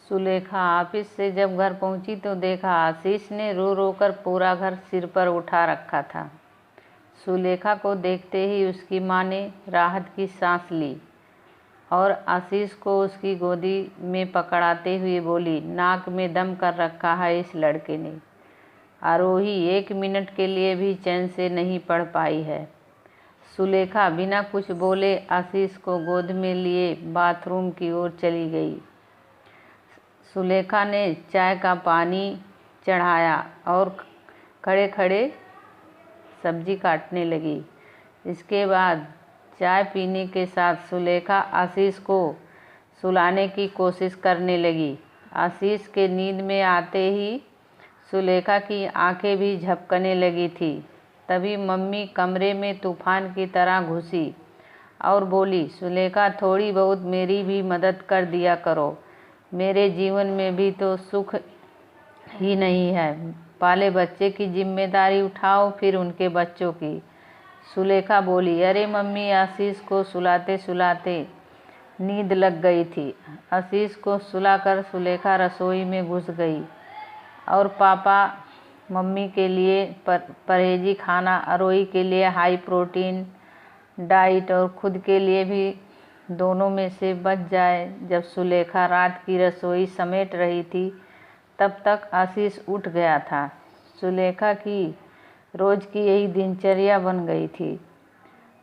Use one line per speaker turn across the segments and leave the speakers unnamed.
Sulekha office से जब घर पहुंची तो देखा आशीष ने रो रो कर पूरा घर सिर पर उठा रखा था। सुलेखा को देखते ही उसकी माँ ने राहत की सांस ली और आशीष को उसकी गोदी में पकड़ाते हुए बोली, नाक में दम कर रखा है इस लड़के ने। आरोही 1 मिनट के लिए भी चैन से नहीं पढ़ पाई है। सुलेखा बिना कुछ बोले आशीष को गोद में लिए बाथरूम की ओर चली गई। सुलेखा ने चाय का पानी चढ़ाया और खड़े खड़े सब्जी काटने लगी। इसके बाद चाय पीने के साथ सुलेखा आशीष को सुलाने की कोशिश करने लगी। आशीष के नींद में आते ही सुलेखा की आंखें भी झपकने लगी थी। तभी मम्मी कमरे में तूफान की तरह घुसी और बोली, सुलेखा थोड़ी बहुत मेरी भी मदद कर दिया करो। मेरे जीवन में भी तो सुख ही नहीं है। पाले बच्चे की जिम्मेदारी उठाओ, फिर उनके बच्चों की। सुलेखा बोली, अरे मम्मी, आशीष को सुलाते सुलाते नींद लग गई थी। आशीष को सुलाकर सुलेखा रसोई में घुस गई और पापा मम्मी के लिए परहेजी खाना, आरोही के लिए हाई प्रोटीन डाइट और खुद के लिए भी दोनों में से बच जाए। जब सुलेखा रात की रसोई समेट रही थी तब तक आशीष उठ गया था। सुलेखा की रोज की यही दिनचर्या बन गई थी।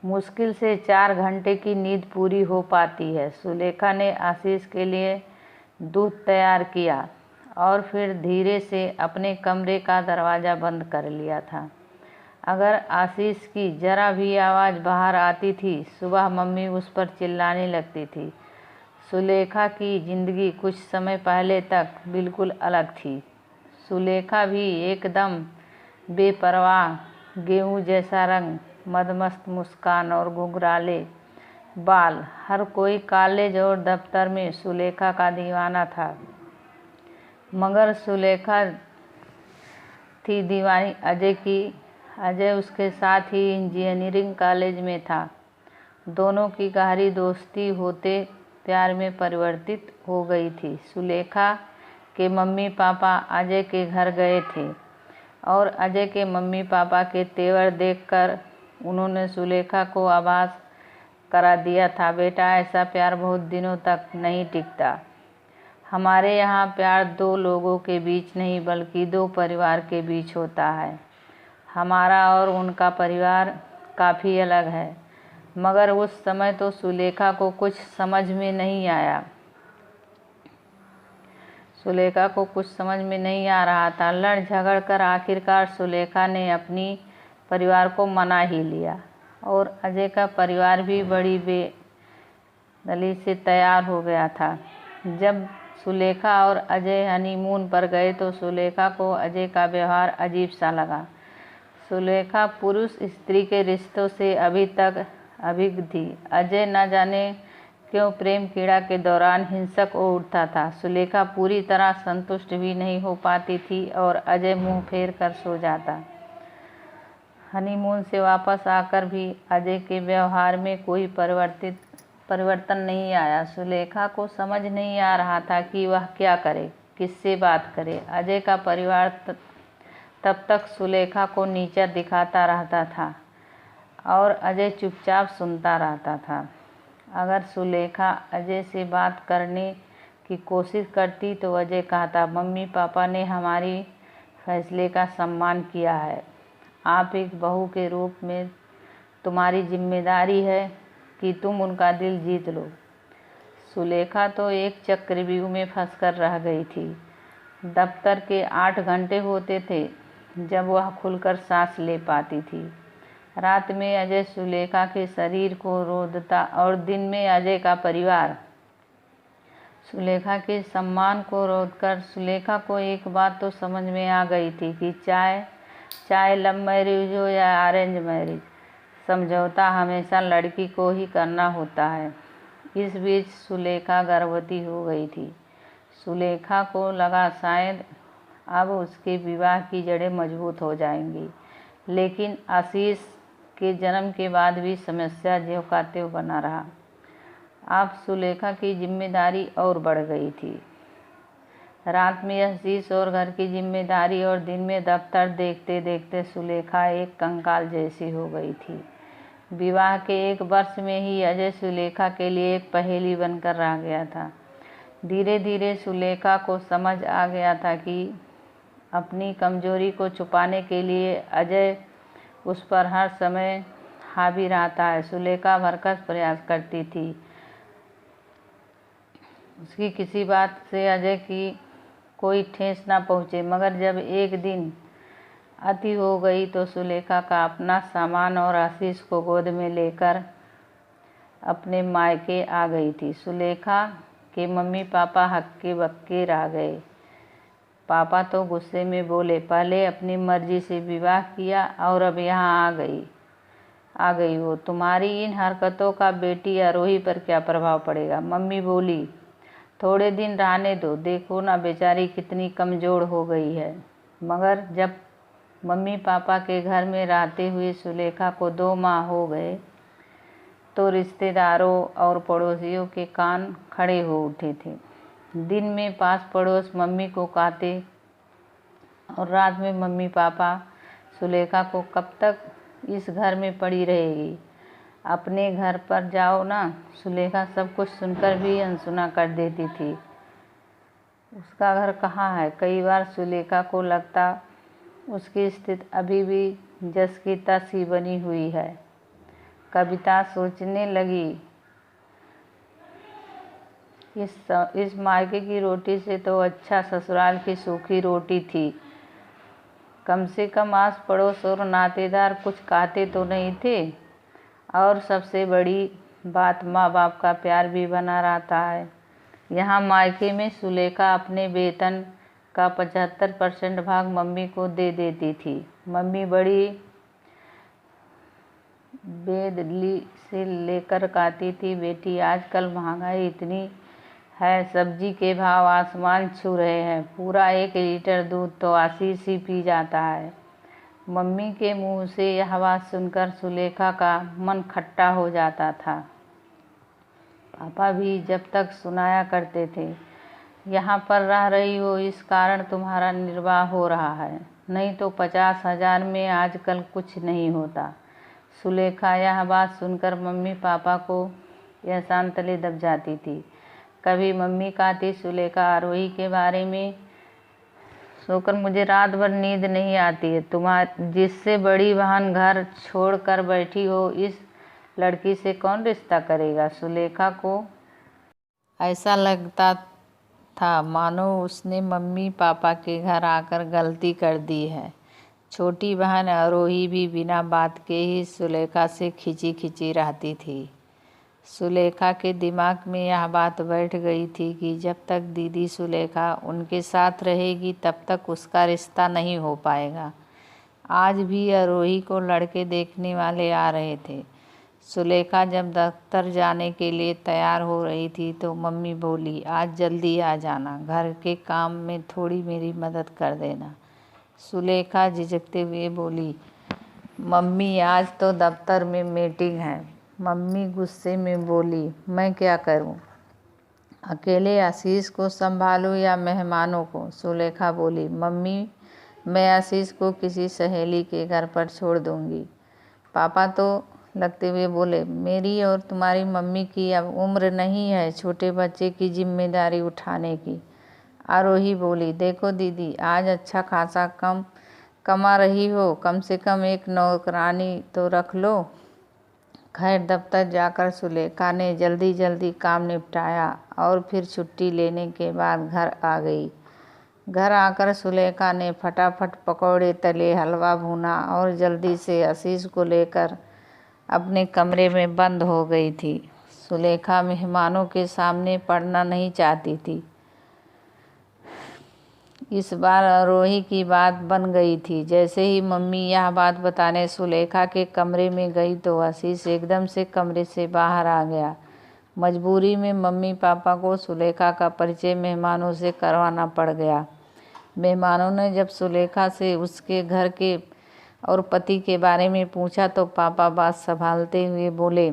मुश्किल से 4 घंटे की नींद पूरी हो पाती है। सुलेखा ने आशीष के लिए दूध तैयार किया और फिर धीरे से अपने कमरे का दरवाज़ा बंद कर लिया था। अगर आशीष की जरा भी आवाज़ बाहर आती थी, सुबह मम्मी उस पर चिल्लाने लगती थी। सुलेखा की ज़िंदगी कुछ समय पहले तक बिल्कुल अलग थी। सुलेखा भी एकदम बेपरवाह, गेहूं जैसा रंग, मदमस्त मुस्कान और घुंघराले बाल। हर कोई कॉलेज और दफ्तर में सुलेखा का दीवाना था, मगर सुलेखा थी दीवानी अजय की। अजय उसके साथ ही इंजीनियरिंग कॉलेज में था। दोनों की गहरी दोस्ती होते प्यार में परिवर्तित हो गई थी। सुलेखा के मम्मी पापा अजय के घर गए थे और अजय के मम्मी पापा के तेवर देखकर उन्होंने सुलेखा को आभास करा दिया था, बेटा, ऐसा प्यार बहुत दिनों तक नहीं टिकता। हमारे यहाँ प्यार 2 लोगों के बीच नहीं बल्कि 2 परिवार के बीच होता है। हमारा और उनका परिवार काफ़ी अलग है। मगर उस समय तो सुलेखा को कुछ समझ में नहीं आया। सुलेखा को कुछ समझ में नहीं आ रहा था। लड़ झगड़ कर आखिरकार सुलेखा ने अपनी परिवार को मना ही लिया और अजय का परिवार भी बड़ी बेदली से तैयार हो गया था। जब सुलेखा और अजय हनीमून पर गए तो सुलेखा को अजय का व्यवहार अजीब सा लगा। सुलेखा पुरुष स्त्री के रिश्तों से अभी तक अभिज्ञ थी। अजय न जाने क्यों प्रेम कीड़ा के दौरान हिंसक हो उठता था। सुलेखा पूरी तरह संतुष्ट भी नहीं हो पाती थी और अजय मुंह फेर कर सो जाता। हनीमून से वापस आकर भी अजय के व्यवहार में कोई परिवर्तन नहीं आया। सुलेखा को समझ नहीं आ रहा था कि वह क्या करे, किससे बात करे। अजय का परिवार तब तक सुलेखा को नीचा दिखाता रहता था और अजय चुपचाप सुनता रहता था। अगर सुलेखा अजय से बात करने की कोशिश करती तो अजय कहता, मम्मी पापा ने हमारी फैसले का सम्मान किया है। आप एक बहू के रूप में तुम्हारी जिम्मेदारी है कि तुम उनका दिल जीत लो। सुलेखा तो एक चक्रव्यूह में फंसकर रह गई थी। दफ्तर के 8 घंटे होते थे जब वह खुलकर सांस ले पाती थी। रात में अजय सुलेखा के शरीर को रोदता और दिन में अजय का परिवार सुलेखा के सम्मान को रोदकर। सुलेखा को एक बात तो समझ में आ गई थी कि चाहे लव मैरिज हो या अरेंज मैरिज, समझौता हमेशा लड़की को ही करना होता है। इस बीच सुलेखा गर्भवती हो गई थी। सुलेखा को लगा शायद अब उसके विवाह की जड़ें मजबूत हो जाएंगी, लेकिन आशीष के जन्म के बाद भी समस्या ज्यों का त्यों बना रहा। अब सुलेखा की जिम्मेदारी और बढ़ गई थी। रात में असीस और घर की जिम्मेदारी और दिन में दफ्तर देखते देखते सुलेखा एक कंकाल जैसी हो गई थी। विवाह के 1 वर्ष में ही अजय सुलेखा के लिए एक पहेली बनकर रह गया था। धीरे धीरे सुलेखा को समझ आ गया था कि अपनी कमजोरी को छुपाने के लिए अजय उस पर हर समय हावी रहता है। सुलेखा भरसक प्रयास करती थी उसकी किसी बात से अजय की कोई ठेस ना पहुँचे, मगर जब एक दिन अति हो गई तो सुलेखा का अपना सामान और आशीष को गोद में लेकर अपने मायके आ गई थी। सुलेखा के मम्मी पापा हक्के बक्के रह गए। पापा तो गुस्से में बोले, पहले अपनी मर्जी से विवाह किया और अब यहाँ आ गई हो। तुम्हारी इन हरकतों का बेटी आरोही पर क्या प्रभाव पड़ेगा? मम्मी बोली, थोड़े दिन रहने दो, देखो ना बेचारी कितनी कमज़ोर हो गई है। मगर जब मम्मी पापा के घर में रहते हुए सुलेखा को 2 माह हो गए तो रिश्तेदारों और पड़ोसियों के कान खड़े हो उठे थे। दिन में पास पड़ोस मम्मी को कहते और रात में मम्मी पापा, सुलेखा को कब तक इस घर में पड़ी रहेगी, अपने घर पर जाओ ना। सुलेखा सब कुछ सुनकर भी अनसुना कर देती थी। उसका घर कहाँ है? कई बार सुलेखा को लगता उसकी स्थिति अभी भी जस की तस ही बनी हुई है। कविता सोचने लगी, इस मायके की रोटी से तो अच्छा ससुराल की सूखी रोटी थी। कम से कम आस पड़ोस और नातेदार कुछ कहते तो नहीं थे, और सबसे बड़ी बात माँ बाप का प्यार भी बना रहता है। यहाँ मायके में सुलेखा अपने वेतन का 75% भाग मम्मी को दे देती थी। मम्मी बड़ी बेदली से लेकर कहती थी, बेटी आजकल महंगाई इतनी है, सब्जी के भाव आसमान छू रहे हैं, पूरा 1 लीटर दूध तो आशीष ही पी जाता है। मम्मी के मुंह से यह बात सुनकर सुलेखा का मन खट्टा हो जाता था। पापा भी जब तक सुनाया करते थे, यहाँ पर रह रही हो इस कारण तुम्हारा निर्वाह हो रहा है, नहीं तो 50,000 में आजकल कुछ नहीं होता। सुलेखा यह बात सुनकर मम्मी पापा को एहसान तले दब जाती थी। कभी मम्मी कहती, सुलेखा आरोही के बारे में सोकर मुझे रात भर नींद नहीं आती है। तुम्हारी जिससे बड़ी बहन घर छोड़ कर बैठी हो, इस लड़की से कौन रिश्ता करेगा? सुलेखा को ऐसा लगता था मानो उसने मम्मी पापा के घर आकर गलती कर दी है। छोटी बहन आरोही भी बिना बात के ही सुलेखा से खिंची खिंची रहती थी। सुलेखा के दिमाग में यह बात बैठ गई थी कि जब तक दीदी सुलेखा उनके साथ रहेगी तब तक उसका रिश्ता नहीं हो पाएगा। आज भी आरोही को लड़के देखने वाले आ रहे थे। सुलेखा जब दफ्तर जाने के लिए तैयार हो रही थी तो मम्मी बोली, आज जल्दी आ जाना, घर के काम में थोड़ी मेरी मदद कर देना। सुलेखा झिझकते हुए बोली, मम्मी आज तो दफ्तर में मीटिंग है। मम्मी गुस्से में बोली, मैं क्या करूं? अकेले आशीष को संभालूं या मेहमानों को? सुलेखा बोली, मम्मी मैं आशीष को किसी सहेली के घर पर छोड़ दूंगी। पापा तो लगते हुए बोले, मेरी और तुम्हारी मम्मी की अब उम्र नहीं है छोटे बच्चे की जिम्मेदारी उठाने की। आरोही बोली, देखो दीदी आज अच्छा खासा कमा रही हो, कम से कम एक नौकरानी तो रख लो। खैर दफ्तर जाकर सुलेखा ने जल्दी काम निपटाया और फिर छुट्टी लेने के बाद घर आ गई। घर आकर सुलेखा ने फटाफट पकौड़े तले, हलवा भूना और जल्दी से आशीष को लेकर अपने कमरे में बंद हो गई थी। सुलेखा मेहमानों के सामने पड़ना नहीं चाहती थी। इस बार आरोही की बात बन गई थी। जैसे ही मम्मी यह बात बताने सुलेखा के कमरे में गई तो आशीष एकदम से कमरे से बाहर आ गया। मजबूरी में मम्मी पापा को सुलेखा का परिचय मेहमानों से करवाना पड़ गया। मेहमानों ने जब सुलेखा से उसके घर के और पति के बारे में पूछा तो पापा बात संभालते हुए बोले,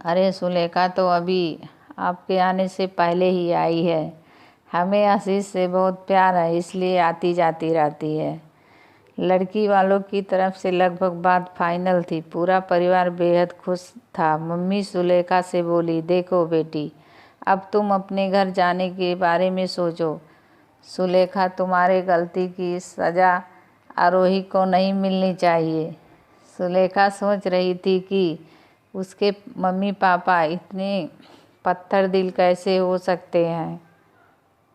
अरे सुलेखा तो अभी आपके आने से पहले ही आई है। हमें आशीष से बहुत प्यार है, इसलिए आती जाती रहती है। लड़की वालों की तरफ से लगभग बात फाइनल थी। पूरा परिवार बेहद खुश था। मम्मी सुलेखा से बोली, देखो बेटी, अब तुम अपने घर जाने के बारे में सोचो। सुलेखा, तुम्हारे गलती की सज़ा आरोही को नहीं मिलनी चाहिए। सुलेखा सोच रही थी कि उसके मम्मी पापा इतने पत्थर दिल कैसे हो सकते हैं।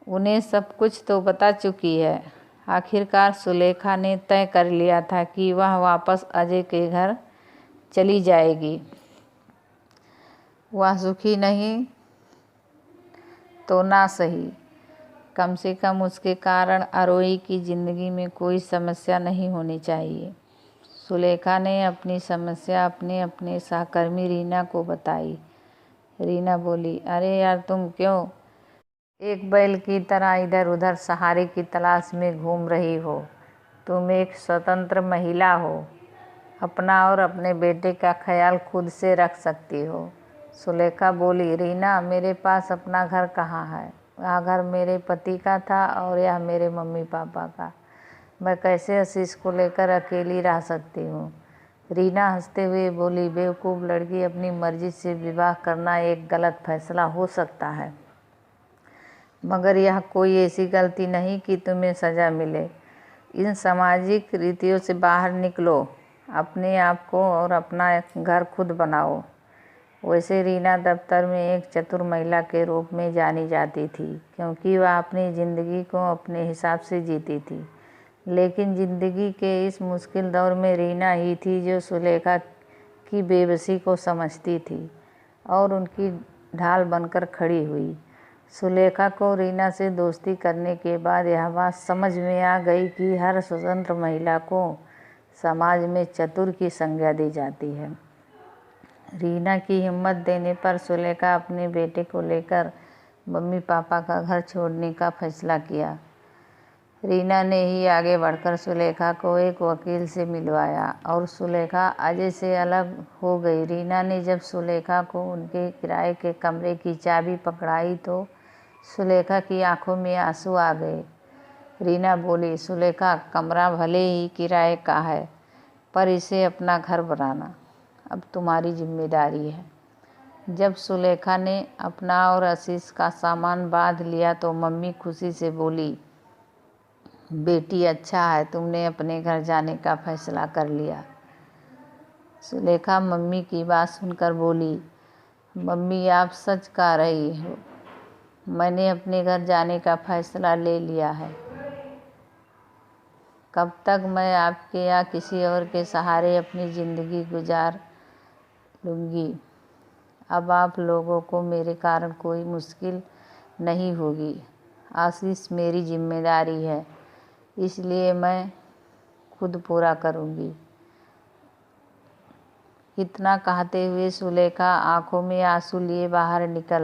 उन्हें सब कुछ तो बता चुकी है। आखिरकार सुलेखा ने तय कर लिया था कि वह वापस अजय के घर चली जाएगी। वह सुखी नहीं तो ना सही, कम से कम उसके कारण आरोही की ज़िंदगी में कोई समस्या नहीं होनी चाहिए। सुलेखा ने अपनी समस्या अपने सहकर्मी रीना को बताई। रीना बोली, अरे यार, तुम क्यों एक बैल की तरह इधर उधर सहारे की तलाश में घूम रही हो? तुम एक स्वतंत्र महिला हो, अपना और अपने बेटे का ख्याल खुद से रख सकती हो। सुलेखा बोली, रीना, मेरे पास अपना घर कहाँ है? वह घर मेरे पति का था और यह मेरे मम्मी पापा का। मैं कैसे आशीष को लेकर अकेली रह सकती हूँ? रीना हंसते हुए बोली, बेवकूफ़ लड़की, अपनी मर्जी से विवाह करना एक गलत फैसला हो सकता है, मगर यह कोई ऐसी गलती नहीं कि तुम्हें सज़ा मिले। इन सामाजिक रीतियों से बाहर निकलो, अपने आप को और अपना घर खुद बनाओ। वैसे रीना दफ्तर में एक चतुर महिला के रूप में जानी जाती थी, क्योंकि वह अपनी ज़िंदगी को अपने हिसाब से जीती थी। लेकिन ज़िंदगी के इस मुश्किल दौर में रीना ही थी जो सुलेखा की बेबसी को समझती थी और उनकी ढाल बनकर खड़ी हुई। सुलेखा को रीना से दोस्ती करने के बाद यह बात समझ में आ गई कि हर स्वतंत्र महिला को समाज में चतुर की संज्ञा दी जाती है। रीना की हिम्मत देने पर सुलेखा अपने बेटे को लेकर मम्मी पापा का घर छोड़ने का फैसला किया। रीना ने ही आगे बढ़कर सुलेखा को एक वकील से मिलवाया और सुलेखा अजय से अलग हो गई। रीना ने जब सुलेखा को उनके किराए के कमरे की चाबी पकड़ाई तो सुलेखा की आंखों में आंसू आ गए। रीना बोली, सुलेखा, कमरा भले ही किराए का है, पर इसे अपना घर बनाना अब तुम्हारी जिम्मेदारी है। जब सुलेखा ने अपना और आशीष का सामान बांध लिया तो मम्मी खुशी से बोली, बेटी, अच्छा है तुमने अपने घर जाने का फैसला कर लिया। सुलेखा मम्मी की बात सुनकर बोली, मम्मी, आप सच कह रही हो, मैंने अपने घर जाने का फैसला ले लिया है। कब तक मैं आपके या किसी और के सहारे अपनी ज़िंदगी गुजार लूँगी? अब आप लोगों को मेरे कारण कोई मुश्किल नहीं होगी। आशीष मेरी जिम्मेदारी है, इसलिए मैं खुद पूरा करूँगी। इतना कहते हुए सुलेखा आंखों में आंसू लिए बाहर निकल